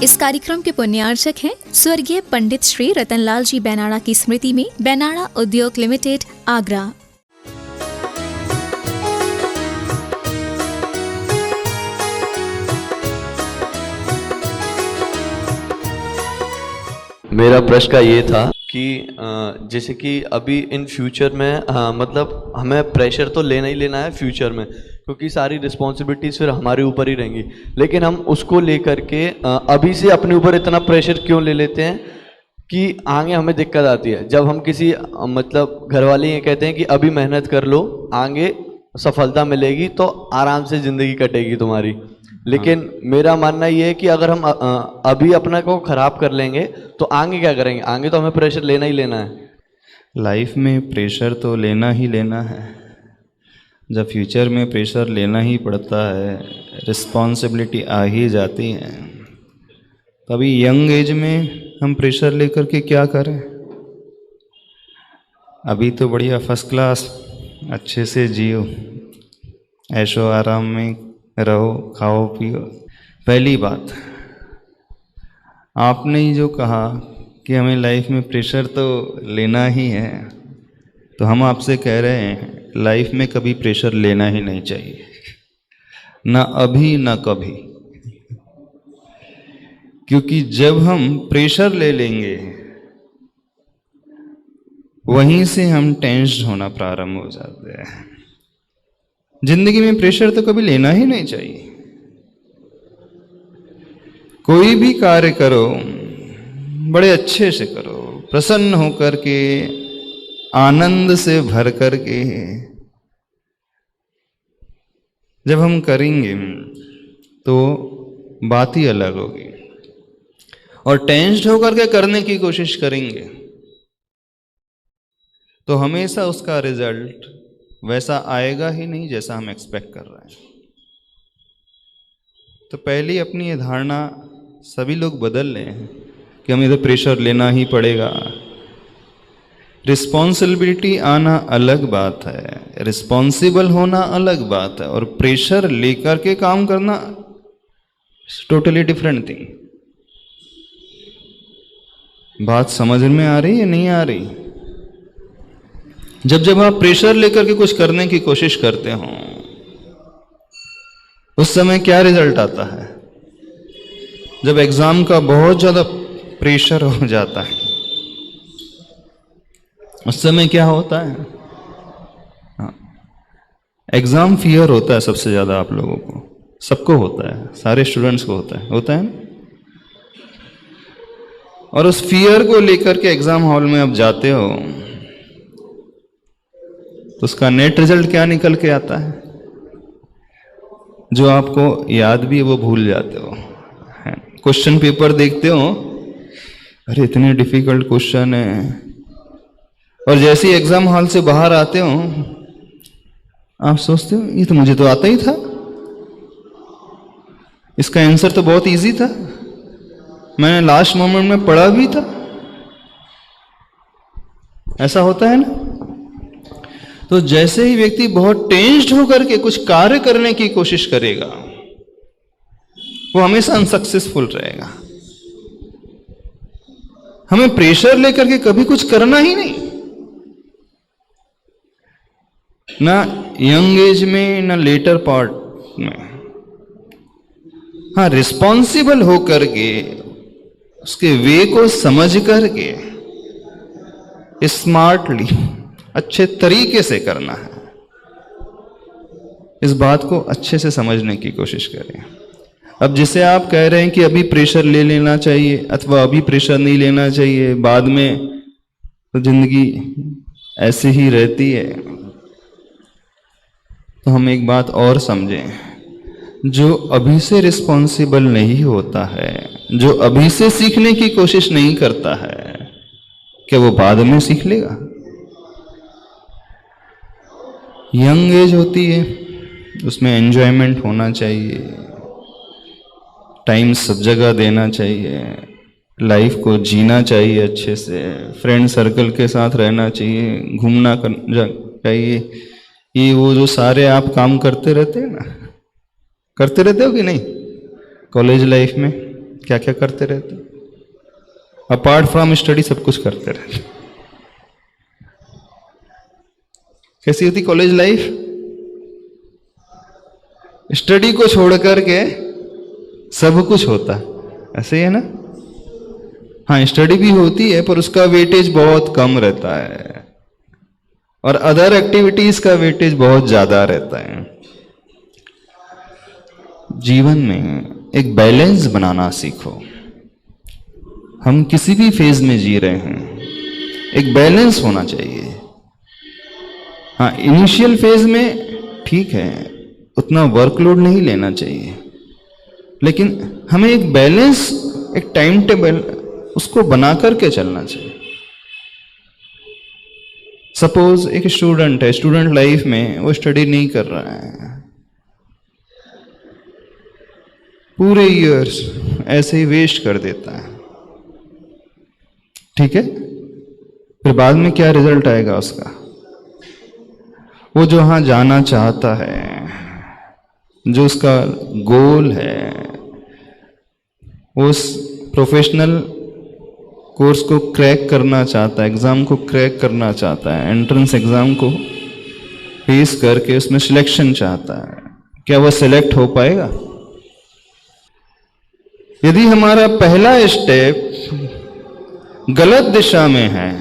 इस कार्यक्रम के पुण्यार्चक हैं स्वर्गीय पंडित श्री रतनलाल जी बैनाड़ा की स्मृति में बैनाड़ा उद्योग लिमिटेड, आगरा। मेरा प्रश्न का ये था कि जैसे कि अभी इन फ्यूचर में मतलब हमें प्रेशर तो लेना ही लेना है फ्यूचर में, क्योंकि सारी रिस्पॉन्सिबिलिटीज फिर हमारे ऊपर ही रहेंगी। लेकिन हम उसको लेकर के अभी से अपने ऊपर इतना प्रेशर क्यों ले लेते हैं कि आगे हमें दिक्कत आती है। जब हम किसी मतलब घर वाले ये कहते हैं कि अभी मेहनत कर लो, आगे सफलता मिलेगी तो आराम से ज़िंदगी कटेगी तुम्हारी। लेकिन मेरा मानना ये है कि अगर हम अभी अपना को ख़राब कर लेंगे तो आगे क्या करेंगे? आगे तो हमें प्रेशर लेना ही लेना है। लाइफ में प्रेशर तो लेना ही लेना है। जब फ्यूचर में प्रेशर लेना ही पड़ता है, रिस्पॉन्सिबिलिटी आ ही जाती है, तभी यंग एज में हम प्रेशर लेकर के क्या करें? अभी तो बढ़िया फर्स्ट क्लास अच्छे से जियो, ऐशो आराम में रहो, खाओ पियो। पहली बात, आपने ही जो कहा कि हमें लाइफ में प्रेशर तो लेना ही है, तो हम आपसे कह रहे हैं लाइफ में कभी प्रेशर लेना ही नहीं चाहिए, ना अभी ना कभी। क्योंकि जब हम प्रेशर ले लेंगे वहीं से हम टेंस्ड होना प्रारंभ हो जाते हैं। जिंदगी में प्रेशर तो कभी लेना ही नहीं चाहिए। कोई भी कार्य करो बड़े अच्छे से करो, प्रसन्न होकर के, आनंद से भर कर के जब हम करेंगे तो बात ही अलग होगी। और टेंस्ड होकर के करने की कोशिश करेंगे तो हमेशा उसका रिजल्ट वैसा आएगा ही नहीं जैसा हम एक्सपेक्ट कर रहे हैं। तो पहले अपनी ये धारणा सभी लोग बदल रहे हैं कि हमें तो प्रेशर लेना ही पड़ेगा। रिस्पॉन्सिबिलिटी आना अलग बात है, रिस्पॉन्सिबल होना अलग बात है, और प्रेशर लेकर के काम करना टोटली डिफरेंट थिंग। बात समझ में आ रही है नहीं आ रही? जब आप प्रेशर लेकर के कुछ करने की कोशिश करते हो उस समय क्या रिजल्ट आता है? जब एग्जाम का बहुत ज्यादा प्रेशर हो जाता है उस समय क्या होता है? एग्जाम फियर होता है सबसे ज्यादा आप लोगों को, सबको होता है, सारे स्टूडेंट्स को होता है ना? और उस फियर को लेकर के एग्जाम हॉल में आप जाते हो तो उसका नेट रिजल्ट क्या निकल के आता है? जो आपको याद भी है वो भूल जाते हो। क्वेश्चन पेपर देखते हो, अरे इतने डिफिकल्ट क्वेश्चन है, और जैसे ही एग्जाम हॉल से बाहर आते हो आप सोचते हो ये तो मुझे तो आता ही था, इसका आंसर तो बहुत इजी था, मैंने लास्ट मोमेंट में पढ़ा भी था। ऐसा होता है ना? तो जैसे ही व्यक्ति बहुत टेंस्ड होकर के कुछ कार्य करने की कोशिश करेगा वो हमेशा अनसक्सेसफुल रहेगा। हमें प्रेशर लेकर के कभी कुछ करना ही नहीं, ना यंग एज में ना लेटर पार्ट में। हाँ, रिस्पॉन्सिबल होकर के उसके वे को समझ करके स्मार्टली अच्छे तरीके से करना है। इस बात को अच्छे से समझने की कोशिश करें। अब जिसे आप कह रहे हैं कि अभी प्रेशर ले लेना चाहिए अथवा अभी प्रेशर नहीं लेना चाहिए, बाद में तो जिंदगी ऐसी ही रहती है, तो हम एक बात और समझें, जो अभी से रिस्पॉन्सिबल नहीं होता है, जो अभी से सीखने की कोशिश नहीं करता है, क्या वो बाद में सीख लेगा? यंग एज होती है, उसमें एंजॉयमेंट होना चाहिए, टाइम सब जगह देना चाहिए, लाइफ को जीना चाहिए अच्छे से, फ्रेंड सर्कल के साथ रहना चाहिए, घूमना चाहिए। ये वो जो सारे आप काम करते रहते हैं ना, करते रहते हो कि नहीं? कॉलेज लाइफ में क्या क्या करते रहते हो? अपार्ट फ्रॉम स्टडी सब कुछ करते रहते। कैसी होती कॉलेज लाइफ? स्टडी को छोड़ करके सब कुछ होता, ऐसे ही है ना? हाँ, स्टडी भी होती है पर उसका वेटेज बहुत कम रहता है और अदर एक्टिविटीज का वेटेज बहुत ज्यादा रहता है। जीवन में एक बैलेंस बनाना सीखो। हम किसी भी फेज में जी रहे हैं, एक बैलेंस होना चाहिए। हाँ, इनिशियल फेज में ठीक है, उतना वर्कलोड नहीं लेना चाहिए, लेकिन हमें एक बैलेंस, एक टाइम टेबल उसको बना करके चलना चाहिए। सपोज एक स्टूडेंट है, स्टूडेंट लाइफ में वो स्टडी नहीं कर रहा है, पूरे ईयर्स ऐसे ही वेस्ट कर देता है, ठीक है? फिर बाद में क्या रिजल्ट आएगा उसका? वो जो वहां जाना चाहता है, जो उसका गोल है, उस प्रोफेशनल कोर्स को क्रैक करना चाहता है, एग्जाम को क्रैक करना चाहता है, एंट्रेंस एग्जाम को फेस करके उसमें सिलेक्शन चाहता है, क्या वह सिलेक्ट हो पाएगा? यदि हमारा पहला स्टेप गलत दिशा में है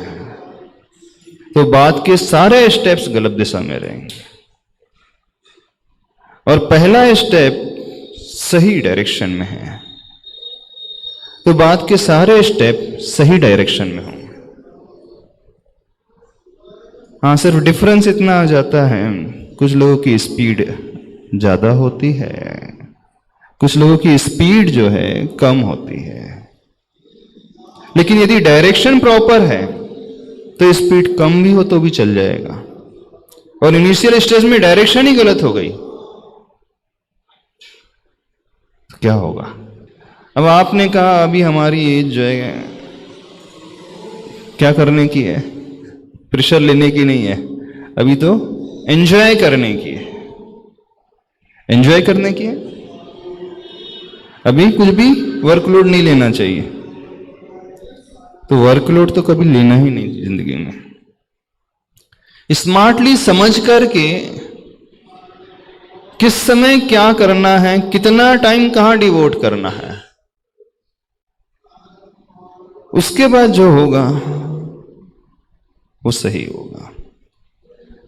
तो बाद के सारे स्टेप्स गलत दिशा में रहेंगे, और पहला स्टेप सही डायरेक्शन में है तो बाद के सारे स्टेप सही डायरेक्शन में होंगे। हाँ, सिर्फ डिफरेंस इतना आ जाता है, कुछ लोगों की स्पीड ज्यादा होती है, कुछ लोगों की स्पीड जो है कम होती है, लेकिन यदि डायरेक्शन प्रॉपर है तो स्पीड कम भी हो तो भी चल जाएगा। और इनिशियल स्टेज में डायरेक्शन ही गलत हो गई तो क्या होगा? अब आपने कहा अभी हमारी एज जो है क्या करने की है? प्रेशर लेने की नहीं है, अभी तो एंजॉय करने की है। एंजॉय करने की है, अभी कुछ भी वर्कलोड नहीं लेना चाहिए। तो वर्कलोड तो कभी लेना ही नहीं जिंदगी में। स्मार्टली समझ करके किस समय क्या करना है, कितना टाइम कहां डिवोट करना है, उसके बाद जो होगा वो सही होगा।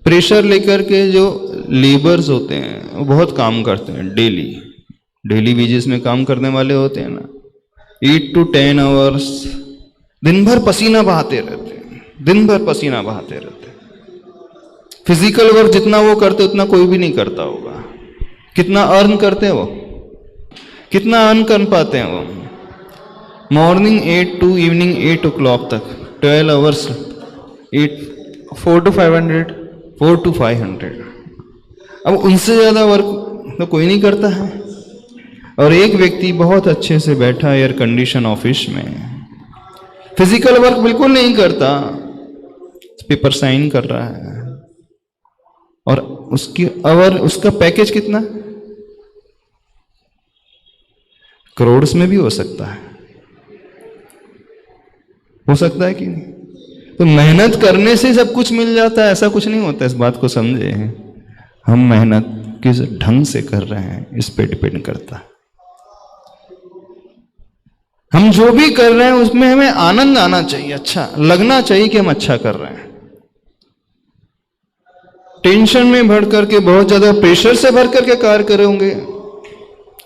प्रेशर लेकर के जो लेबर्स होते हैं वो बहुत काम करते हैं, डेली वेजेस में काम करने वाले होते हैं ना, 8 to 10 आवर्स, दिन भर पसीना बहाते रहते हैं, दिन भर पसीना बहाते रहते हैं। फिजिकल वर्क जितना वो करते उतना कोई भी नहीं करता होगा। कितना अर्न करते हैं वो, कितना अर्न कर पाते हैं वो? मॉर्निंग 8 to इवनिंग 8 o'clock तक 12 आवर्स, 4 to 500। अब उनसे ज्यादा वर्क तो कोई नहीं करता है। और एक व्यक्ति बहुत अच्छे से बैठा एयर कंडीशन ऑफिस में, फिजिकल वर्क बिल्कुल नहीं करता, पेपर साइन कर रहा है, और उसका पैकेज कितना? करोड़ में भी हो सकता है, हो सकता है कि नहीं? तो मेहनत करने से सब कुछ मिल जाता है, ऐसा कुछ नहीं होता। इस बात को समझे, हम मेहनत किस ढंग से कर रहे हैं इस पे डिपेंड करता है। हम जो भी कर रहे हैं उसमें हमें आनंद आना चाहिए, अच्छा लगना चाहिए कि हम अच्छा कर रहे हैं। टेंशन में भर करके, बहुत ज्यादा प्रेशर से भर करके कार्य करोगे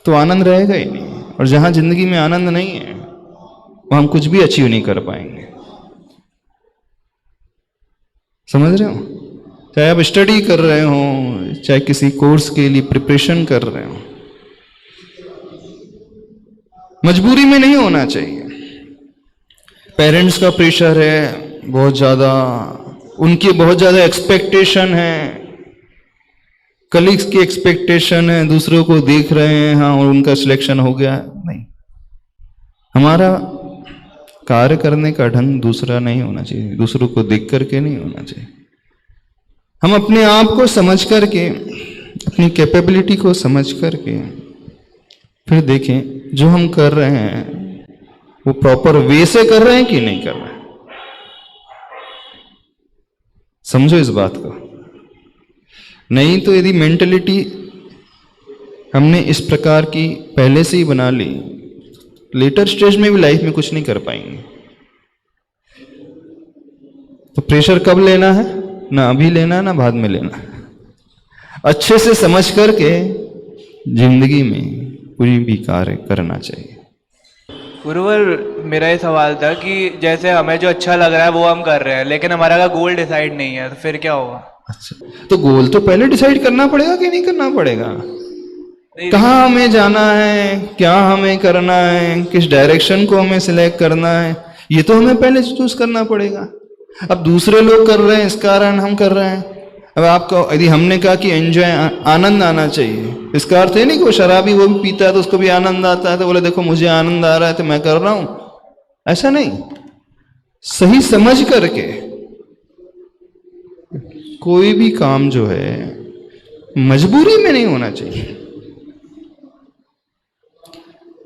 तो आनंद रहेगा ही नहीं। और जहां जिंदगी में आनंद नहीं है वहां हम कुछ भी अचीव नहीं कर पाएंगे। समझ रहे हो? चाहे आप स्टडी कर रहे हो, चाहे किसी कोर्स के लिए प्रिपरेशन कर रहे हो, मजबूरी में नहीं होना चाहिए। पेरेंट्स का प्रेशर है बहुत ज्यादा, उनकी बहुत ज्यादा एक्सपेक्टेशन है, कलीग्स की एक्सपेक्टेशन है, दूसरों को देख रहे हैं, हाँ और उनका सिलेक्शन हो गया। नहीं, हमारा कार्य करने का ढंग दूसरा नहीं होना चाहिए, दूसरों को देख करके नहीं होना चाहिए। हम अपने आप को समझ करके, अपनी कैपेबिलिटी को समझ करके फिर देखें जो हम कर रहे हैं वो प्रॉपर वे से कर रहे हैं कि नहीं कर रहे हैं। समझो इस बात को। नहीं तो यदि मेंटलिटी हमने इस प्रकार की पहले से ही बना ली, लेटर स्टेज में भी लाइफ में कुछ नहीं कर पाएंगे। तो प्रेशर कब लेना है? ना अभी लेना है ना बाद में लेना है। अच्छे से समझ करके जिंदगी में कोई भी कार्य करना चाहिए। गुरुवर, मेरा ये सवाल था कि जैसे हमें जो अच्छा लग रहा है वो हम कर रहे हैं, लेकिन हमारा का गोल डिसाइड नहीं है, तो फिर क्या होगा? अच्छा, तो गोल तो पहले डिसाइड करना पड़ेगा कि नहीं करना पड़ेगा? कहाँ हमें जाना है, क्या हमें करना है, किस डायरेक्शन को हमें सिलेक्ट करना है, ये तो हमें पहले चूज करना पड़ेगा। अब दूसरे लोग कर रहे हैं इस कारण हम कर रहे हैं। अब आपको यदि हमने कहा कि एंजॉय, आनंद आना चाहिए, इसका अर्थ है नहीं कि वो शराबी वो भी पीता है तो उसको भी आनंद आता है तो बोले देखो मुझे आनंद आ रहा है तो मैं कर रहा हूं, ऐसा नहीं। सही समझ करके कोई भी काम जो है मजबूरी में नहीं होना चाहिए।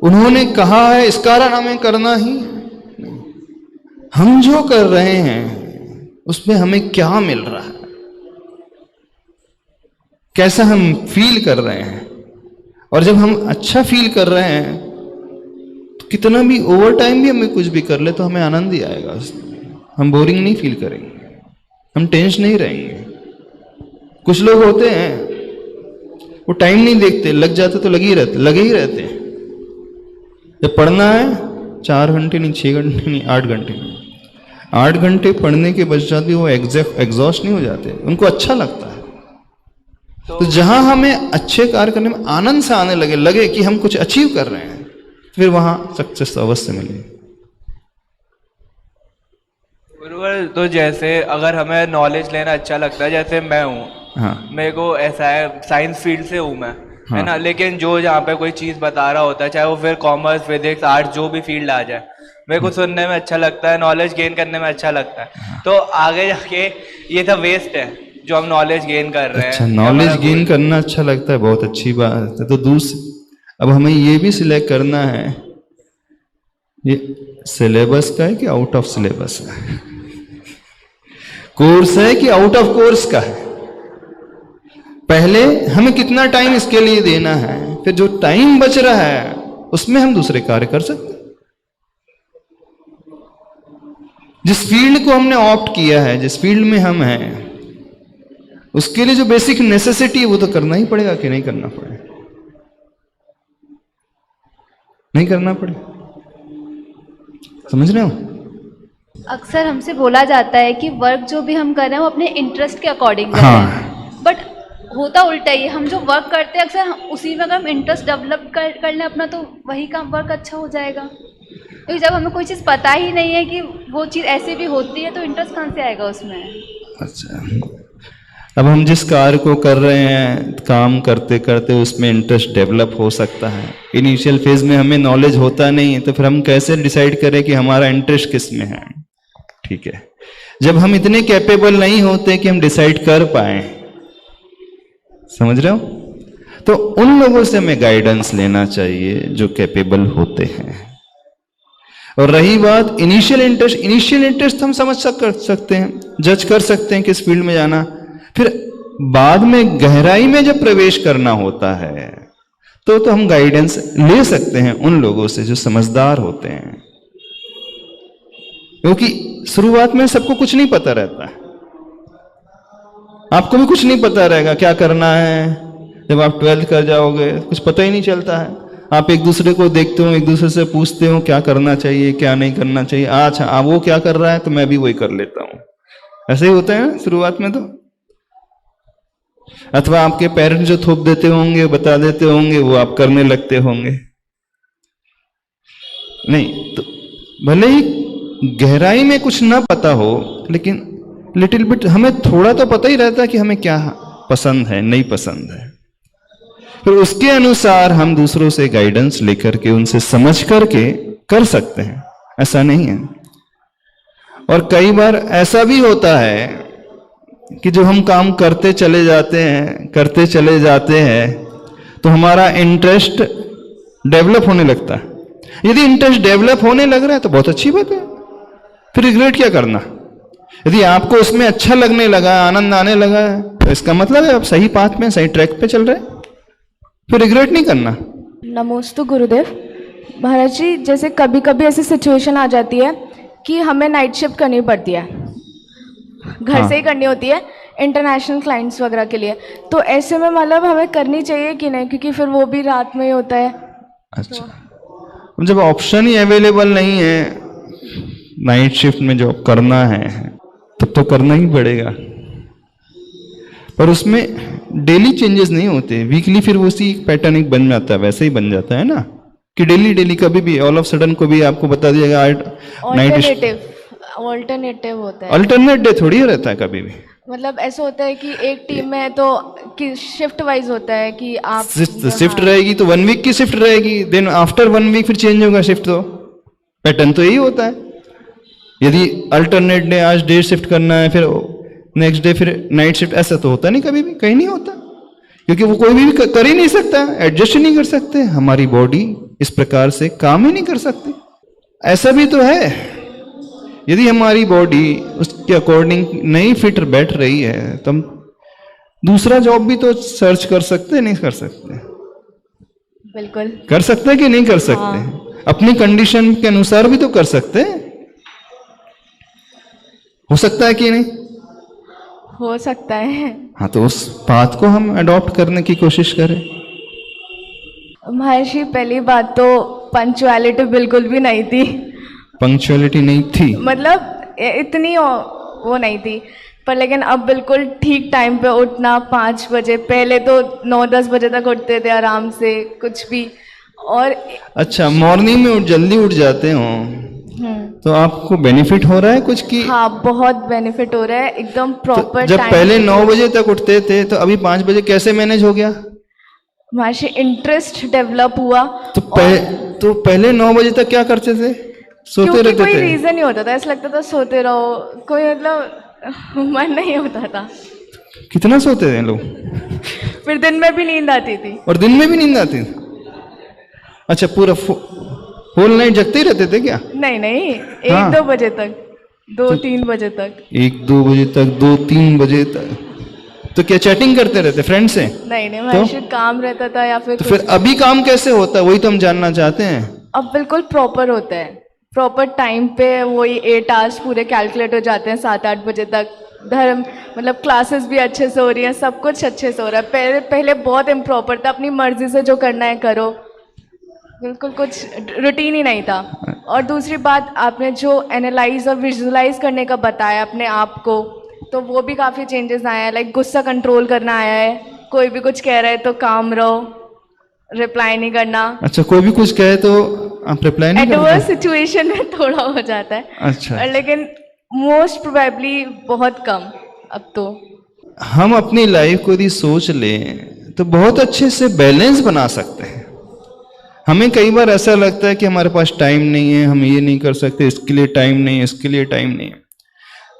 उन्होंने कहा है इस कारण हमें करना ही, हम जो कर रहे हैं उसमें हमें क्या मिल रहा है, कैसा हम फील कर रहे हैं। और जब हम अच्छा फील कर रहे हैं तो कितना भी ओवर टाइम भी हमें कुछ भी कर ले तो हमें आनंद ही आएगा उसमें। हम बोरिंग नहीं फील करेंगे, हम टेंशन नहीं रहेंगे। कुछ लोग होते हैं वो टाइम नहीं देखते, लग जाते तो लगे ही रहते हैं। जब पढ़ना है 4 घंटे नहीं, 6 घंटे नहीं, 8 घंटे नहीं, 8 घंटे पढ़ने के पश्चात भी वो एग्जॉस्ट नहीं हो जाते, उनको अच्छा लगता है। तो जहां हमें अच्छे कार्य करने में आनंद से आने लगे कि हम कुछ अचीव कर रहे हैं, फिर वहां सक्सेस अवश्य मिलेगी। गुरुवर, तो जैसे अगर हमें नॉलेज लेना अच्छा लगता है, जैसे मैं हूँ, हाँ, मेरे को ऐसा है, साइंस फील्ड से हूँ मैं, हाँ, है ना, लेकिन जो जहाँ पे कोई चीज़ बता रहा होता है, चाहे वो फिर कॉमर्स, फिजिक्स, आर्ट्स, जो भी फील्ड आ जाए, मेरे को सुनने में अच्छा लगता है, नॉलेज गेन करने में अच्छा लगता है। तो आगे जाके ये सब वेस्ट है जो हम नॉलेज गेन कर रहे हैं। अच्छा, नॉलेज गेन करना अच्छा लगता है, बहुत अच्छी बात है। तो अब हमें ये भी सिलेक्ट करना है, ये सिलेबस का है कि आउट ऑफ सिलेबस का है, कोर्स है कि आउट ऑफ कोर्स का है। पहले हमें कितना टाइम इसके लिए देना है, फिर जो टाइम बच रहा है उसमें हम दूसरे कार्य कर सकते हैं। जिस फील्ड को हमने ऑप्ट किया है, जिस फील्ड में हम हैं, उसके लिए जो बेसिक नेसेसिटी है वो तो करना ही पड़ेगा कि नहीं करना पड़ेगा? नहीं करना पड़ेगा, समझ रहे हो? अक्सर हमसे बोला जाता है कि वर्क जो भी हम कर रहे हैं वो अपने इंटरेस्ट के अकॉर्डिंग कर रहे हैं, बट होता उल्टा ही है। हम जो वर्क करते हैं अक्सर उसी में अगर हम इंटरेस्ट डेवलप कर लें अपना, तो वही काम वर्क अच्छा हो जाएगा। क्योंकि जब हमें कोई चीज़ पता ही नहीं है कि वो चीज़ ऐसे भी होती है, तो इंटरेस्ट कहाँ से आएगा उसमें? अच्छा, अब हम जिस कार्य को कर रहे हैं, काम करते करते उसमें इंटरेस्ट डेवलप हो सकता है। इनिशियल फेज में हमें नॉलेज होता नहीं है, तो फिर हम कैसे डिसाइड करें कि हमारा इंटरेस्ट किस में है? ठीक है, जब हम इतने कैपेबल नहीं होते कि हम डिसाइड कर पाए, समझ रहे हो, तो उन लोगों से हमें गाइडेंस लेना चाहिए जो कैपेबल होते हैं। और रही बात इनिशियल इंटरेस्ट हम समझ सकते हैं, जज कर सकते हैं किस फील्ड में जाना। फिर बाद में गहराई में जब प्रवेश करना होता है तो हम गाइडेंस ले सकते हैं उन लोगों से जो समझदार होते हैं, क्योंकि शुरुआत में सबको कुछ नहीं पता रहता है। आपको भी कुछ नहीं पता रहेगा क्या करना है। जब आप 12th कर जाओगे कुछ पता ही नहीं चलता है। आप एक दूसरे को देखते हो, एक दूसरे से पूछते हो क्या करना चाहिए क्या नहीं करना चाहिए। अच्छा, वो क्या कर रहा है तो मैं भी वही कर लेता हूं। ऐसे ही होता है ना शुरुआत में तो। अथवा आपके पेरेंट्स जो थोप देते होंगे, बता देते होंगे, वो आप करने लगते होंगे। नहीं तो भले ही गहराई में कुछ ना पता हो, लेकिन लिटिल बिट हमें थोड़ा तो पता ही रहता है कि हमें क्या पसंद है नहीं पसंद है। फिर उसके अनुसार हम दूसरों से गाइडेंस लेकर के, उनसे समझ करके कर सकते हैं, ऐसा नहीं है। और कई बार ऐसा भी होता है कि जो हम काम करते चले जाते हैं तो हमारा इंटरेस्ट डेवलप होने लगता है। यदि इंटरेस्ट डेवलप होने लग रहा है तो बहुत अच्छी बात है, फिर रिग्रेट क्या करना। यदि आपको उसमें अच्छा लगने लगा, आनंद आने लगा है, तो इसका मतलब है आप सही पाथ में, सही ट्रैक पे चल रहे हैं, फिर रिग्रेट नहीं करना। नमोस्तु गुरुदेव। महाराज जी, जैसे कभी कभी ऐसी सिचुएशन आ जाती है कि हमें नाइट शिफ्ट करनी पड़ती है, घर से ही करनी होती है इंटरनेशनल क्लाइंट्स वगैरह के लिए, तो ऐसे में मतलब हमें करनी चाहिए कि नहीं, क्योंकि फिर वो भी रात में ही होता है। अच्छा, जब ऑप्शन ही अवेलेबल नहीं है नाइट शिफ्ट में जॉब करना है, तब तो करना ही पड़ेगा, पर उसमें डेली चेंजेस नहीं होते, वीकली फिर उसी पैटर्न एक बन जाता है, वैसे ही बन जाता है ना, कि डेली डेली कभी भी ऑल ऑफ सडन को भी आपको बता दिएगा ऑल्टरनेटिव होता है। अल्टरनेट डे थोड़ी रहता है कभी भी, मतलब ऐसा होता है कि एक टीम में है तो कि शिफ्ट वाइज होता है कि आप शिफ्ट रहेगी तो 1 वीक की शिफ्ट रहेगी, देन आफ्टर 1 वीक फिर चेंज होगा शिफ्ट, तो पैटर्न तो यही होता है। यदि अल्टरनेट डे आज डे शिफ्ट करना है, फिर नेक्स्ट डे फिर नाइट शिफ्ट, ऐसा तो होता नहीं, कभी भी कहीं नहीं होता, क्योंकि वो कोई भी कर ही नहीं सकता, एडजस्ट ही नहीं कर सकते, हमारी बॉडी इस प्रकार से काम ही नहीं कर सकती। ऐसा भी तो है, यदि हमारी बॉडी उसके अकॉर्डिंग नहीं फिट बैठ रही है तो हम दूसरा जॉब भी तो सर्च कर सकते, नहीं कर सकते? बिल्कुल कर सकते हैं कि नहीं कर सकते? अपनी कंडीशन के अनुसार भी तो कर सकते हैं, हो सकता है कि नहीं? हो सकता है। हाँ, तो उस बात को हम अडॉप्ट करने की कोशिश करें। महर्षि, पहली बात तो पंक्चुअलिटी बिल्कुल भी नहीं थी, पंक्चुअलिटी नहीं थी, मतलब इतनी वो नहीं थी, पर लेकिन अब बिल्कुल ठीक टाइम पे उठना, 5 बजे, पहले तो 9-10 बजे तक उठते थे आराम से, कुछ भी। और अच्छा, मॉर्निंग में जल्दी उठ जाते हो तो आपको बेनिफिट हो रहा है कुछ की? हाँ, बहुत बेनिफिट हो रहा है, एकदम प्रॉपर। तो जब पहले 9 बजे तक उठते थे तो अभी 5 बजे कैसे मैनेज हो गया? महर्षि, इंटरेस्ट डेवलप हुआ। तो पहले 9 बजे तक क्या करते थे? सोते रहते थे? कोई रीजन नहीं होता था, ऐसा लगता था सोते रहो, कोई मतलब मन नहीं होता था। कितना सोते थे लोग? फिर दिन में भी नींद आती थी। और दिन में भी नींद आती थी? अच्छा, पूरा होल नाइट जगते ही रहते थे क्या? नहीं, 1-2 बजे तक, 2-3 बजे तक। 1-2 बजे तक, 2-3 बजे तक तो क्या चैटिंग करते रहते फ्रेंड से? नहीं, महर्षि, काम रहता था या फिर तो फिर अभी काम कैसे होता है, वही तो हम जानना चाहते हैं। अब बिल्कुल प्रॉपर होता है, प्रॉपर टाइम पे, वही 8 आवर्स पूरे कैलकुलेट हो जाते हैं 7-8 बजे तक। धर्म मतलब क्लासेस भी अच्छे से हो रही हैं, सब कुछ अच्छे से हो रहा है। पहले बहुत इम्प्रॉपर था, अपनी मर्जी से जो करना है करो, बिल्कुल कुछ रूटीन ही नहीं था। और दूसरी बात, आपने जो एनालाइज और विजुअलाइज करने का बताया अपने आप को, तो वो भी काफ़ी चेंजेस आया है। लाइक गुस्सा कंट्रोल करना आया है, कोई भी कुछ कह रहा है तो काम रहो, रिप्लाई नहीं करना। अच्छा, कोई भी कुछ कहे तो आप रिप्लाई नहीं करते? एडवर्स सिचुएशन में थोड़ा हो जाता है। अच्छा, लेकिन मोस्ट प्रोबेबली बहुत कम। अब तो हम अपनी लाइफ को यदि सोच लें तो बहुत अच्छे से बैलेंस बना सकते हैं। हमें कई बार ऐसा लगता है कि हमारे पास टाइम नहीं है, हम ये नहीं कर सकते, इसके लिए टाइम नहीं है, इसके लिए टाइम नहीं है।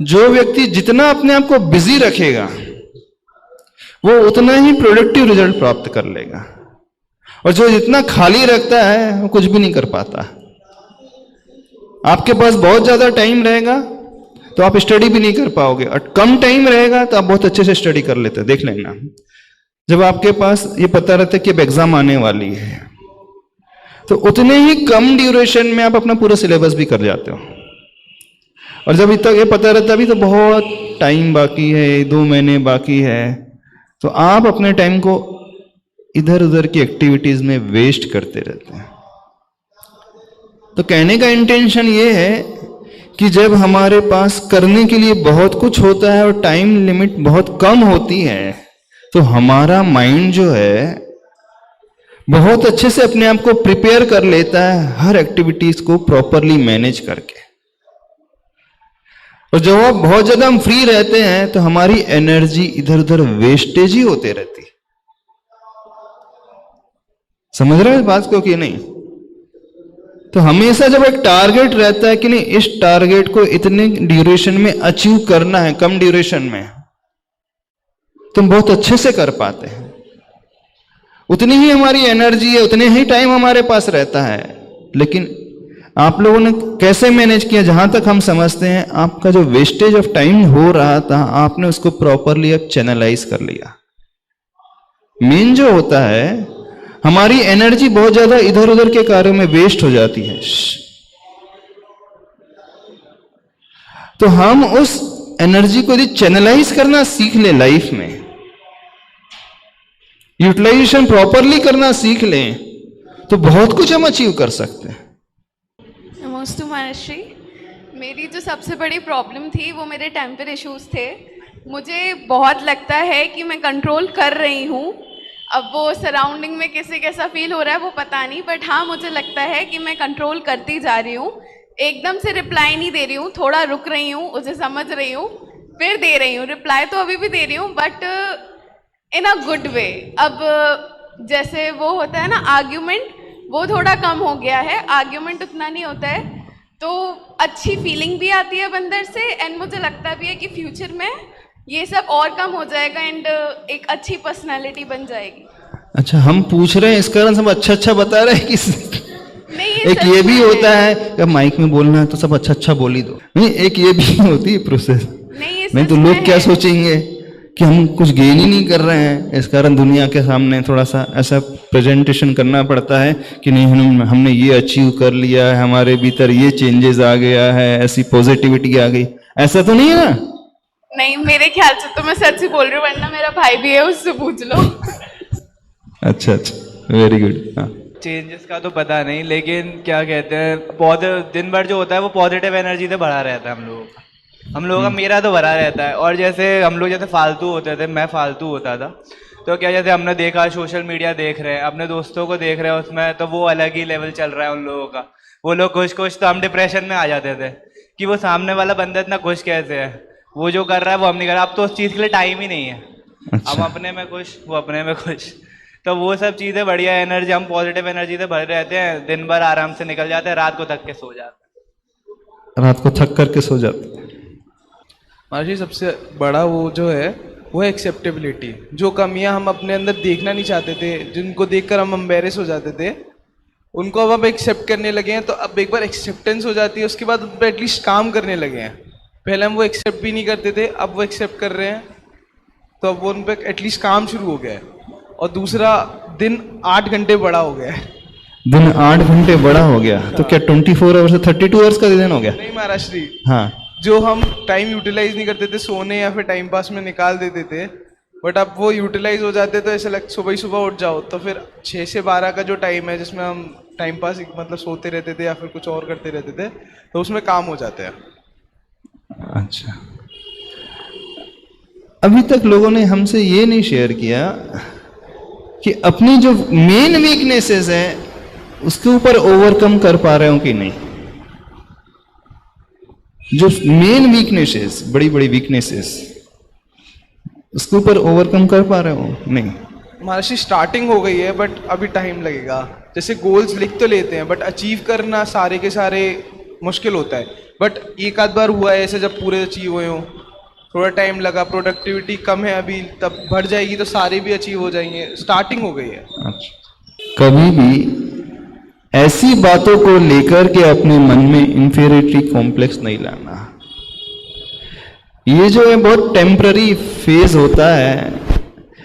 जो व्यक्ति जितना अपने आप को बिजी रखेगा वो उतना ही प्रोडक्टिव रिजल्ट प्राप्त कर लेगा, और जो जितना खाली रखता है वो कुछ भी नहीं कर पाता। आपके पास बहुत ज्यादा टाइम रहेगा तो आप स्टडी भी नहीं कर पाओगे, और कम टाइम रहेगा तो आप बहुत अच्छे से स्टडी कर लेते हैं। देख लेना, जब आपके पास ये पता रहता है कि अब एग्जाम आने वाली है, तो उतने ही कम ड्यूरेशन में आप अपना पूरा सिलेबस भी कर जाते हो। और जब तक ये पता रहता है अभी तो बहुत टाइम बाकी है, 2 महीने बाकी है, तो आप अपने टाइम को इधर उधर की एक्टिविटीज में वेस्ट करते रहते हैं। तो कहने का इंटेंशन ये है कि जब हमारे पास करने के लिए बहुत कुछ होता है और टाइम लिमिट बहुत कम होती है, तो हमारा माइंड जो है बहुत अच्छे से अपने आप को प्रिपेयर कर लेता है हर एक्टिविटीज को प्रॉपरली मैनेज करके। और जब आप बहुत ज्यादा हम फ्री रहते हैं तो हमारी एनर्जी इधर उधर वेस्टेज ही होते रहती। समझ रहे हो इस बात को कि नहीं? तो हमेशा जब एक टारगेट रहता है कि नहीं, इस टारगेट को इतने ड्यूरेशन में अचीव करना है, कम ड्यूरेशन में, तो हम बहुत अच्छे से कर पाते हैं। उतनी ही हमारी एनर्जी है, उतने ही टाइम हमारे पास रहता है। लेकिन आप लोगों ने कैसे मैनेज किया? जहां तक हम समझते हैं आपका जो वेस्टेज ऑफ टाइम हो रहा था, आपने उसको प्रॉपरली अब चैनलाइज कर लिया। मेन जो होता है, हमारी एनर्जी बहुत ज्यादा इधर उधर के कार्यों में वेस्ट हो जाती है, तो हम उस एनर्जी को यदि चैनलाइज करना सीख ले, लाइफ में यूटिलाइजेशन प्रॉपरली करना सीख लें, तो बहुत कुछ हम अचीव कर सकते हैं। नमस्ते महाश्री। मेरी जो सबसे बड़ी प्रॉब्लम थी वो मेरे टेम्पर इश्यूज थे। मुझे बहुत लगता है कि मैं कंट्रोल कर रही हूँ। अब वो सराउंडिंग में किसे कैसा फील हो रहा है वो पता नहीं, बट हाँ मुझे लगता है कि मैं कंट्रोल करती जा रही हूँ। एकदम से रिप्लाई नहीं दे रही हूँ, थोड़ा रुक रही हूँ, उसे समझ रही हूँ, फिर दे रही हूँ। रिप्लाई तो अभी भी दे रही हूँ, but in a good way. अब जैसे वो होता है ना आर्ग्यूमेंट, वो थोड़ा कम हो गया है, आर्ग्यूमेंट उतना नहीं होता है, तो अच्छी फीलिंग भी आती है अंदर से। एंड मुझे लगता भी है कि फ्यूचर में ये सब और कम हो जाएगा एंड एक अच्छी पर्सनालिटी बन जाएगी। अच्छा, हम पूछ रहे हैं इस कारण सब अच्छा अच्छा बता रहे हैं कि नहीं, एक ये भी होता है कि माइक में बोलना है तो सब अच्छा अच्छा बोल ही दो, नहीं, एक ये भी होती है प्रोसेस। नहीं तो लोग क्या सोचेंगे कि हम कुछ गेन ही नहीं कर रहे हैं, इस कारण दुनिया के सामने थोड़ा सा ऐसा प्रेजेंटेशन करना पड़ता है कि नहीं हमने ये अचीव कर लिया है, हमारे भीतर ये चेंजेस आ गया है, ऐसी पॉजिटिविटी आ गई। ऐसा तो नहीं है ना? नहीं, मेरे ख्याल से तो मैं सच ही बोल रही हूँ, वरना मेरा भाई भी है, उससे पूछ लो। अच्छा अच्छा, वेरी गुड। हाँ, चेंजेस का तो पता नहीं, लेकिन क्या कहते हैं, दिन भर जो होता है वो पॉजिटिव एनर्जी से भरा रहता है हम लोगों का। मेरा तो भरा रहता है। और जैसे हम लोग जैसे फालतू होते थे, मैं फालतू होता था, तो क्या जैसे हमने देखा सोशल मीडिया देख रहे हैं, अपने दोस्तों को देख रहे हैं उसमें, तो वो अलग ही लेवल चल रहा है उन लोगों का। वो लोग खुश खुश, तो हम डिप्रेशन में आ जाते थे कि वो सामने वाला बंदा इतना खुश कैसे है, वो जो कर रहा है वो हम नहीं कर रहे। अब तो उस चीज़ के लिए टाइम ही नहीं है। अच्छा। हम अपने में खुश, वो अपने में खुश, तो वो सब चीज़ें बढ़िया एनर्जी, हम पॉजिटिव एनर्जी से भरे रहते हैं। दिन भर आराम से निकल जाते हैं, रात को थक के सो जाते हैं। रात को थक करके सो जाते हैं। महाराज, सबसे बड़ा वो जो है वो है एक्सेप्टेबिलिटी। जो कमियां हम अपने अंदर देखना नहीं चाहते थे, जिनको देखकर हम एम्बेरस हो जाते थे, उनको अब हम एक्सेप्ट करने लगे हैं। तो अब एक बार एक्सेप्टेंस हो जाती है, उसके बाद उन पर एटलीस्ट काम करने लगे हैं। पहले हम वो एक्सेप्ट भी नहीं करते थे, अब वो एक्सेप्ट कर रहे हैं, तो अब वो उन पर एटलीस्ट काम शुरू हो गया है। और दूसरा, दिन 8 घंटे बड़ा हो गया है। दिन 8 घंटे बड़ा हो गया, तो क्या 24 आवर्स से 32 आवर्स का दिन हो गया? नहीं महाराज जी, हाँ, जो हम टाइम यूटिलाइज नहीं करते थे, सोने या फिर टाइम पास में निकाल देते थे, बट अब वो यूटिलाइज हो जाते, तो ऐसा लगता सुबह ही सुबह उठ जाओ, तो फिर 6 से 12 का जो टाइम है जिसमें हम टाइम पास मतलब सोते रहते थे या फिर कुछ और करते रहते थे, तो उसमें काम हो जाते हैं। अच्छा, अभी तक लोगों ने हमसे ये नहीं शेयर किया कि अपनी जो मेन वीकनेसेस है उसके ऊपर ओवरकम कर पा रहे हो कि नहीं। जो मेन वीकनेसेस, बड़ी बड़ी वीकनेसेस, उसके ऊपर ओवरकम कर पा रहे हो? नहीं। हमारी स्टार्टिंग हो गई है, बट अभी टाइम लगेगा। जैसे गोल्स लिख तो लेते हैं, बट अचीव करना सारे के सारे मुश्किल होता है। बट एक आध बार हुआ है ऐसे जब पूरे अचीव हुए हों, थोड़ा टाइम लगा, प्रोडक्टिविटी कम है अभी, तब बढ़ जाएगी तो सारे भी अचीव हो जाएंगे। स्टार्टिंग हो गई है। अच्छा, कभी भी ऐसी बातों को लेकर के अपने मन में इंफीरियरिटी कॉम्प्लेक्स नहीं लाना। ये जो है बहुत टेम्पररी फेज होता है।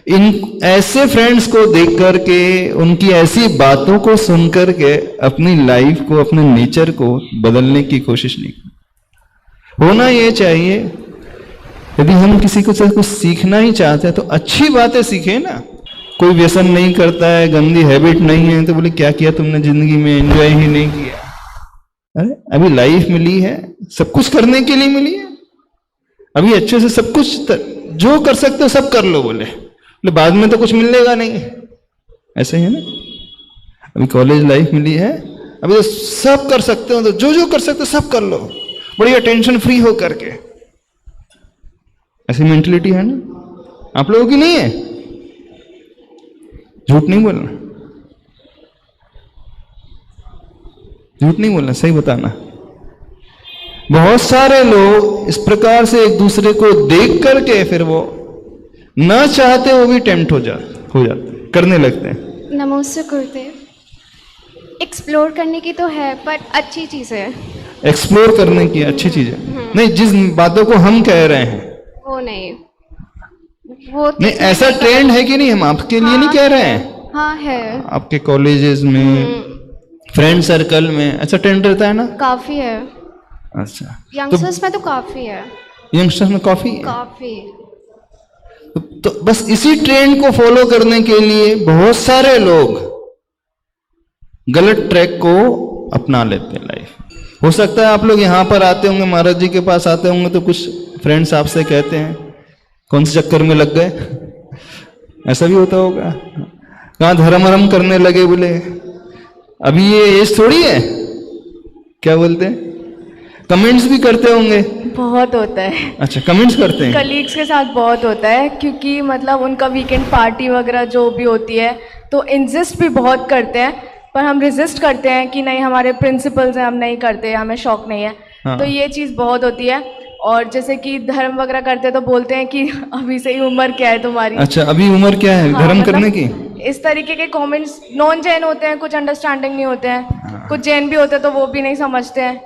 इन ऐसे फ्रेंड्स को देख करके, उनकी ऐसी बातों को सुन करके अपनी लाइफ को, अपने नेचर को बदलने की कोशिश नहीं। होना ये चाहिए, यदि हम किसी को कुछ सीखना ही चाहते हैं तो अच्छी बातें सीखें ना। कोई व्यसन नहीं करता है, गंदी हैबिट नहीं है, तो बोले क्या किया तुमने जिंदगी में, एंजॉय ही नहीं किया। अरे अभी लाइफ मिली है, सब कुछ करने के लिए मिली है, अभी अच्छे से सब कुछ जो कर सकते हो सब कर लो। बोले बाद में तो कुछ मिलेगा नहीं, ऐसे ही है ना। अभी कॉलेज लाइफ मिली है, अभी तो सब कर सकते हो, तो जो जो कर सकते हो सब कर लो, बढ़िया टेंशन फ्री हो करके। ऐसी मेंटलिटी है ना आप लोगों की? नहीं है? झूठ नहीं बोलना, झूठ नहीं बोलना, सही बताना। बहुत सारे लोग इस प्रकार से एक दूसरे को देख करके फिर वो न चाहते वो भी टेम्प्ट हो जाते करने लगते हैं। नमस्ते गुरुदेव। एक्सप्लोर करने की तो है पर अच्छी चीज़ है। एक्सप्लोर करने की अच्छी चीज है। नहीं, जिस बातों को हम कह रहे हैं, वो नहीं, वो तो नहीं, ऐसा ट्रेंड है कि नहीं? हम आपके लिए नहीं कह रहे हैं, हाँ है, आपके कॉलेजेस में, फ्रेंड सर्कल में ऐसा ट्रेंड रहता है ना? काफ़ी है। अच्छा, यंगस्टर्स में तो काफ़ी है, यंगस्टर्स में काफी है। काफ़ी। तो बस इसी ट्रेंड को फॉलो करने के लिए बहुत सारे लोग गलत ट्रैक को अपना लेते हैं लाइफ। हो सकता है आप लोग यहाँ पर आते होंगे, महाराज जी के पास आते होंगे, तो कुछ फ्रेंड्स आपसे कहते हैं कौन से चक्कर में लग गए, ऐसा भी होता होगा। कहाँ धर्म वरम करने लगे, बोले अभी ये एज थोड़ी है, क्या बोलते हैं, कमेंट्स भी करते होंगे। बहुत होता है, अच्छा, कमेंट्स करते हैं। कलीग्स के साथ बहुत होता है, क्योंकि मतलब उनका वीकेंड पार्टी वगैरह जो भी होती है तो इंसिस्ट भी बहुत करते हैं, पर हम रेजिस्ट करते हैं कि नहीं, हमारे प्रिंसिपल्स हैं, हम नहीं करते, हमें शौक नहीं है। हाँ। तो ये चीज़ बहुत होती है। और जैसे कि धर्म वगैरह करते हैं तो बोलते हैं कि अभी से ही उम्र क्या है तुम्हारी। अच्छा, अभी उम्र क्या है हाँ, धर्म मतलब करने की? इस तरीके के कमेंट्स नॉन जैन होते हैं, कुछ अंडरस्टैंडिंग नहीं होते हैं, कुछ जैन भी होते हैं तो वो भी नहीं समझते हैं।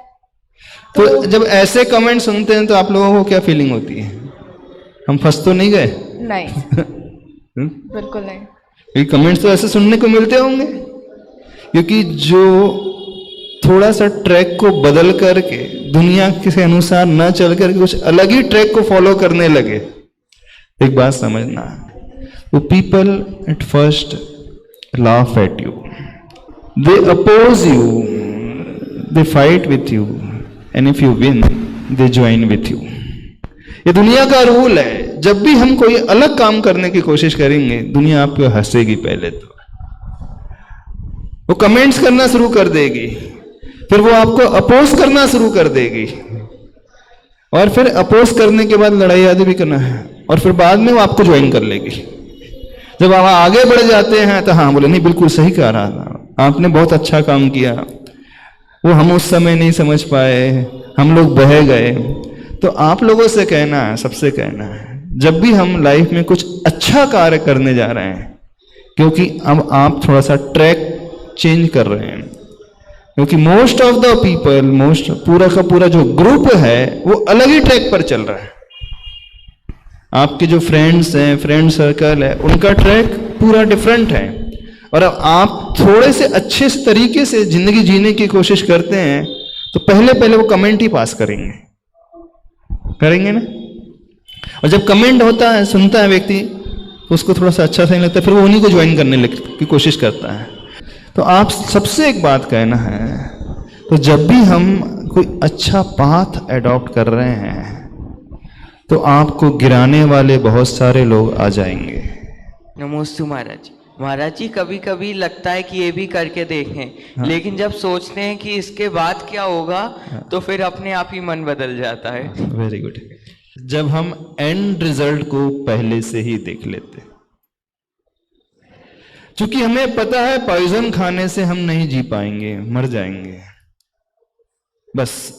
तो जब ऐसे कमेंट सुनते हैं तो आप लोगों को क्या फीलिंग होती है? हम फंस तो नहीं गए? नहीं, बिल्कुल नहीं। ये कमेंट्स तो ऐसे सुनने को मिलते होंगे, क्योंकि जो थोड़ा सा ट्रैक को बदल करके दुनिया के अनुसार न चल करके कुछ अलग ही ट्रैक को फॉलो करने लगे, एक बात समझना, तो people at first laugh at you, they oppose you, they fight with you, and if you win they join with you. ये दुनिया का रूल है। जब भी हम कोई अलग काम करने की कोशिश करेंगे, दुनिया आप पे हंसेगी, पहले तो वो कमेंट्स करना शुरू कर देगी, फिर वो आपको अपोज करना शुरू कर देगी, और फिर अपोज करने के बाद लड़ाई आदि भी करना है, और फिर बाद में वो आपको ज्वाइन कर लेगी। जब आप आगे बढ़ जाते हैं तो हाँ बोले, नहीं बिल्कुल सही कह रहा था, आपने बहुत अच्छा काम किया, वो हम उस समय नहीं समझ पाए, हम लोग बह गए। तो आप लोगों से कहना है, सबसे कहना है, जब भी हम लाइफ में कुछ अच्छा कार्य करने जा रहे हैं, क्योंकि अब आप थोड़ा सा ट्रैक चेंज कर रहे हैं, क्योंकि most of the people, most पूरा का पूरा जो ग्रुप है वो अलग ही ट्रैक पर चल रहा है। आपके जो फ्रेंड्स हैं, फ्रेंड सर्कल है, उनका ट्रैक पूरा डिफरेंट है, और अब आप थोड़े से अच्छे तरीके से जिंदगी जीने की कोशिश करते हैं तो पहले पहले वो कमेंट ही पास करेंगे ना। और जब कमेंट होता है, सुनता है व्यक्ति, तो उसको थोड़ा सा अच्छा सही लगता है, फिर वो उन्हीं को ज्वाइन करने की कोशिश करता है। तो आप सबसे एक बात कहना है, तो जब भी हम कोई अच्छा पाथ अडॉप्ट कर रहे हैं तो आपको गिराने वाले बहुत सारे लोग आ जाएंगे। नमोस्तु महाराज जी। महाराज जी, कभी कभी लगता है कि ये भी करके देखें, हाँ। लेकिन जब सोचते हैं कि इसके बाद क्या होगा, हाँ। तो फिर अपने आप ही मन बदल जाता है। Very good. जब हम एंड रिजल्ट को पहले से ही देख लेते, क्योंकि हमें पता है पॉइजन खाने से हम नहीं जी पाएंगे, मर जाएंगे। बस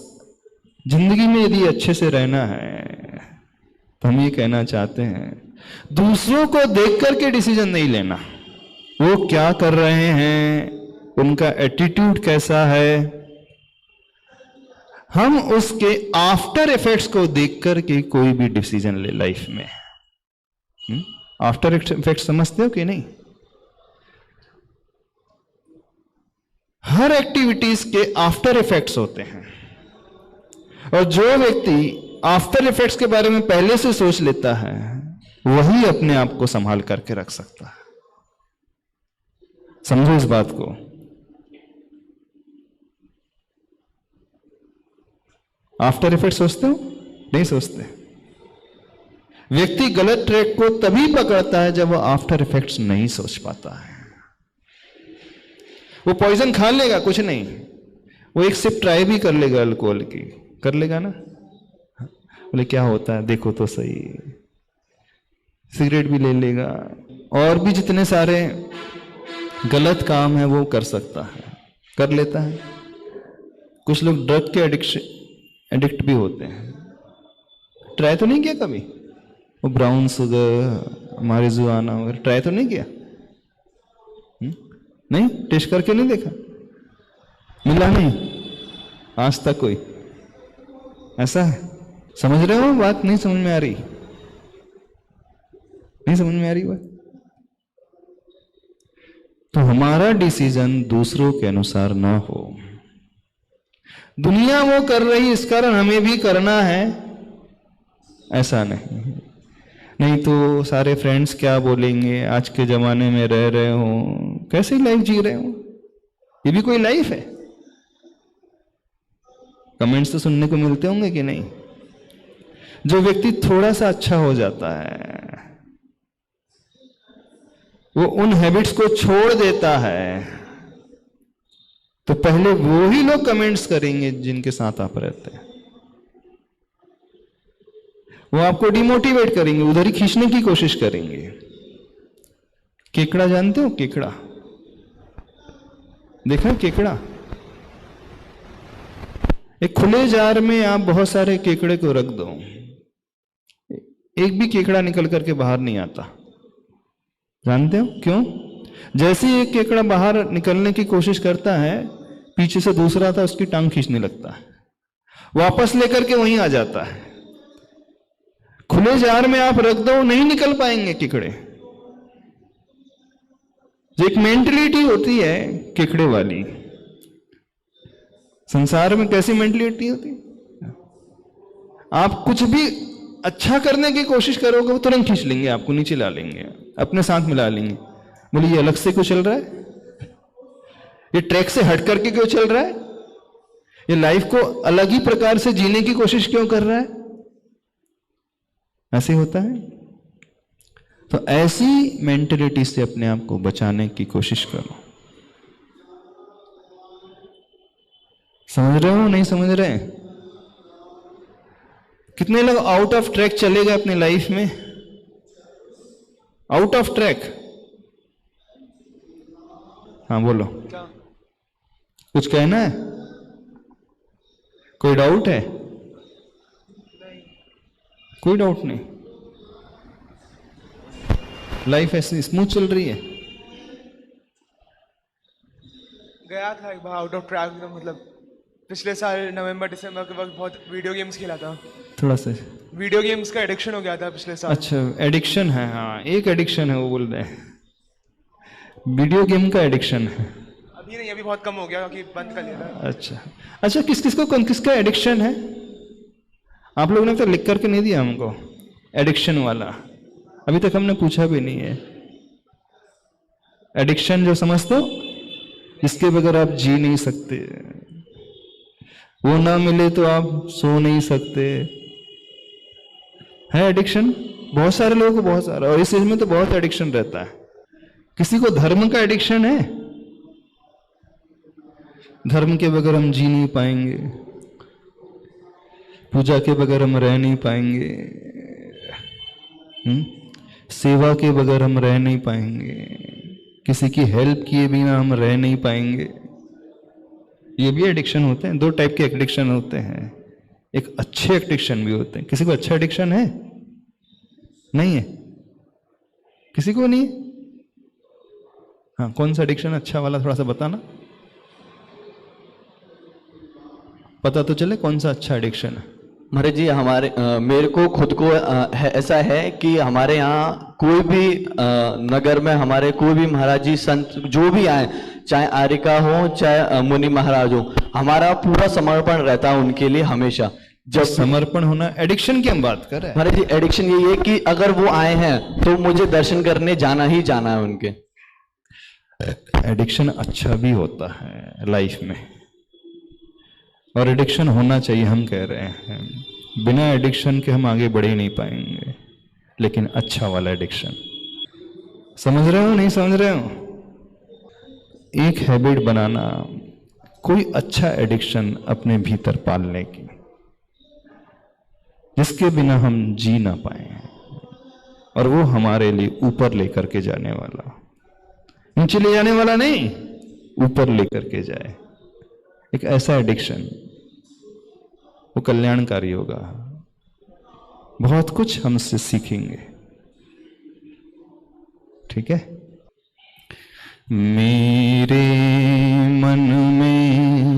जिंदगी में यदि अच्छे से रहना है तो हम ये कहना चाहते हैं, दूसरों को देख करके डिसीजन नहीं लेना, वो क्या कर रहे हैं, उनका एटीट्यूड कैसा है, हम उसके आफ्टर इफेक्ट्स को देख करके कोई भी डिसीजन ले लाइफ में। आफ्टर इफेक्ट समझते हो कि नहीं? हर एक्टिविटीज के आफ्टर इफेक्ट्स होते हैं, और जो व्यक्ति आफ्टर इफेक्ट्स के बारे में पहले से सोच लेता है वही अपने आप को संभाल करके रख सकता है। समझो इस बात को। आफ्टर इफेक्ट सोचते हो? नहीं सोचते। व्यक्ति गलत ट्रैक को तभी पकड़ता है जब वो आफ्टर इफेक्ट्स नहीं सोच पाता है। वो पॉइजन खा लेगा, कुछ नहीं, वो एक सिप ट्राई भी कर लेगा अल्कोहल की, कर लेगा ना, बोले क्या होता है देखो तो सही, सिगरेट भी ले लेगा, और भी जितने सारे गलत काम है वो कर सकता है, कर लेता है। कुछ लोग ड्रग के एडिक्ट भी होते हैं। ट्राई तो नहीं किया कभी? वो ब्राउन शुगर, मारिजुआना वगैरह ट्राई तो नहीं किया? नहीं, टेस्ट करके नहीं देखा? मिला नहीं आज तक कोई? ऐसा है? समझ रहे हो बात? नहीं समझ में आ रही? नहीं समझ में आ रही बात? तो हमारा डिसीजन दूसरों के अनुसार ना हो। दुनिया वो कर रही इस कारण हमें भी करना है, ऐसा नहीं। नहीं तो सारे फ्रेंड्स क्या बोलेंगे, आज के जमाने में रह रहे हो, कैसी लाइफ जी रहे हो, ये भी कोई लाइफ है? कमेंट्स तो सुनने को मिलते होंगे कि नहीं? जो व्यक्ति थोड़ा सा अच्छा हो जाता है वो उन हैबिट्स को छोड़ देता है, तो पहले वो ही लोग कमेंट्स करेंगे जिनके साथ आप रहते हैं। वो आपको डिमोटिवेट करेंगे, उधर ही खींचने की कोशिश करेंगे। केकड़ा जानते हो? केकड़ा देखा? केकड़ा एक खुले जार में आप बहुत सारे केकड़े को रख दो, एक भी केकड़ा निकल करके बाहर नहीं आता। जानते हो क्यों? जैसे ही एक केकड़ा बाहर निकलने की कोशिश करता है, पीछे से दूसरा था उसकी टांग खींचने लगता है, वापस लेकर के वहीं आ जाता है। खुले जार में आप रख दो, नहीं निकल पाएंगे केकड़े। जो एक मेंटलिटी होती है केकड़े वाली, संसार में कैसी मेंटलिटी होती है? आप कुछ भी अच्छा करने की कोशिश करोगे वो तुरंत खींच लेंगे, आपको नीचे ला लेंगे, अपने साथ मिला लेंगे। बोले ये अलग से क्यों चल रहा है, ये ट्रैक से हट करके क्यों चल रहा है, ये लाइफ को अलग ही प्रकार से जीने की कोशिश क्यों कर रहा है? ऐसे होता है। तो ऐसी मेंटलिटी से अपने आप को बचाने की कोशिश करो। समझ रहे हो? नहीं समझ रहे? कितने लोग आउट ऑफ ट्रैक चले गए अपने लाइफ में? Out of track. हाँ बोलो, कुछ कहना है? कोई डाउट है? कोई डाउट नहीं, लाइफ ऐसी स्मूथ चल रही है। गया था एक बार आउट ऑफ ट्रैक, मतलब पिछले साल नवंबर दिसंबर के वक्त बहुत वीडियो गेम्स खेला था। थोड़ा सा वीडियो गेम्स का एडिक्शन हो गया था पिछले साल। अच्छा, एडिक्शन है? हाँ, एक एडिक्शन है वो बोल रहे हैं, वीडियो गेम का एडिक्शन है। अभी नहीं, अभी बहुत कम हो गया क्योंकि बंद कर लिया था। अच्छा अच्छा, किसका एडिक्शन है? आप लोगों ने तो लिख करके नहीं दिया हमको एडिक्शन वाला, अभी तक हमने पूछा भी नहीं है। एडिक्शन जो समझते हो, इसके बगैर आप जी नहीं सकते, वो ना मिले तो आप सो नहीं सकते, है एडिक्शन। बहुत सारे लोगों को बहुत सारा, और इस एज में तो बहुत एडिक्शन रहता है। किसी को धर्म का एडिक्शन है, धर्म के बगैर हम जी नहीं पाएंगे, पूजा के बगैर हम रह नहीं पाएंगे, सेवा के बगैर हम रह नहीं पाएंगे, किसी की हेल्प किए बिना हम रह नहीं पाएंगे। ये भी एडिक्शन होते हैं। दो टाइप के एडिक्शन होते हैं, एक अच्छे एडिक्शन भी होते हैं। किसी को अच्छा एडिक्शन है? नहीं है? किसी को नहीं है? हाँ, कौन सा एडिक्शन अच्छा वाला थोड़ा सा बताना, पता तो चले कौन सा अच्छा एडिक्शन है। महाराज जी, मेरे को खुद को ऐसा है कि हमारे यहाँ कोई भी नगर में हमारे कोई भी महाराज जी संत जो भी आए, चाहे आर्यिका हो चाहे मुनि महाराज हो, हमारा पूरा समर्पण रहता है उनके लिए हमेशा। जब समर्पण होना, एडिक्शन की हम बात कर रहे हैं। महाराज जी, एडिक्शन ये है कि अगर वो आए हैं तो मुझे दर्शन करने जाना ही जाना है उनके। एडिक्शन अच्छा भी होता है लाइफ में, और एडिक्शन होना चाहिए। हम कह रहे हैं बिना एडिक्शन के हम आगे बढ़ ही नहीं पाएंगे, लेकिन अच्छा वाला एडिक्शन। समझ रहे हो? नहीं समझ रहे हो? एक हैबिट बनाना, कोई अच्छा एडिक्शन अपने भीतर पालने की, जिसके बिना हम जी ना पाए, और वो हमारे लिए ऊपर लेकर के जाने वाला, नीचे ले जाने वाला नहीं, ऊपर लेकर के जाए। एक ऐसा एडिक्शन, वो कल्याणकारी होगा। बहुत कुछ हमसे सीखेंगे। ठीक है? मेरे मन में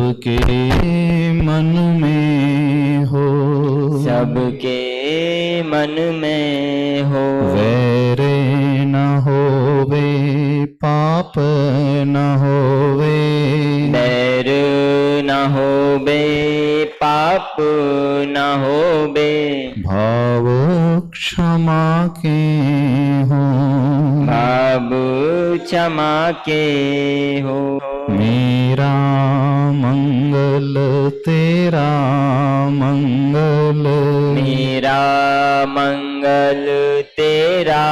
सबके मन में हो, सबके मन में हो। वैरे न होवे, पाप न होवे, बैर न होबे, पाप न होबे। भाव क्षमा के हो, भाव क्षमा के हो। मेरा मंगल तेरा मंगल, मेरा मंगल तेरा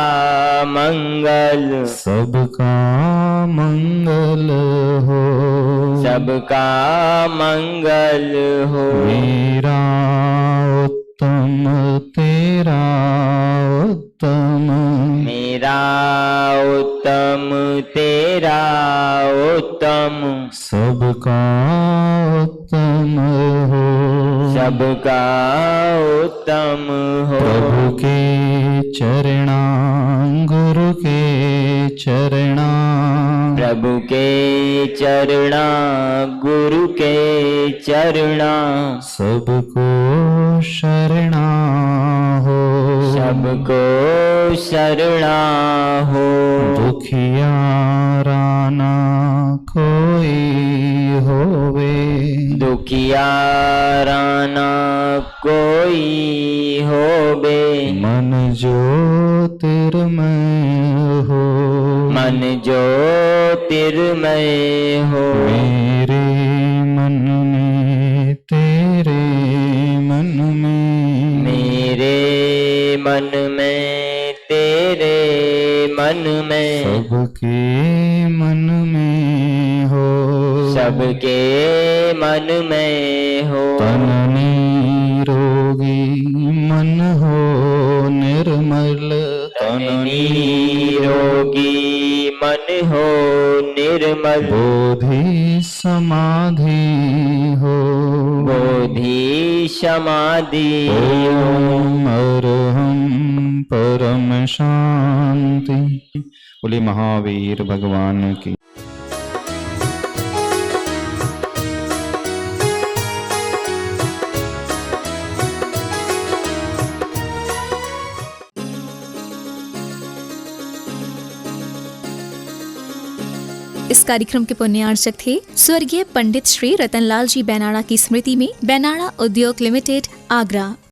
मंगल। सबका मंगल हो, सबका मंगल हो। मेरा उत्तम तेरा उत्तम, मेरा उत्तम तेरा उत्तम। सबका उत्तम हो, सबका उत्तम हो। प्रभु के चरणा, गुरु के चरणा, प्रभु के चरणा, गुरु के चरणा। सबको शरणा हो, सबको शरणा हो। दुखियाराना कोई होवे, दुखियाराना कोई होबे। मन ज्योतिर्मय हो, मन ज्योतिर्मय हो। मेरे मन में तेरे मन में, मेरे मन में तेरे मन में। सबके मन में हो, सबके मन में हो। तन निरोगी मन हो निर्मल, तन निरोगी मन हो निर्मल। बोधि समाधि हो, बोधि समाधि हो। ओम अरहं परम शांति। बोले महावीर भगवान की। इस कार्यक्रम के पुण्यार्चक थे स्वर्गीय पंडित श्री रतनलाल जी बेनाड़ा की स्मृति में बेनाड़ा उद्योग लिमिटेड, आगरा।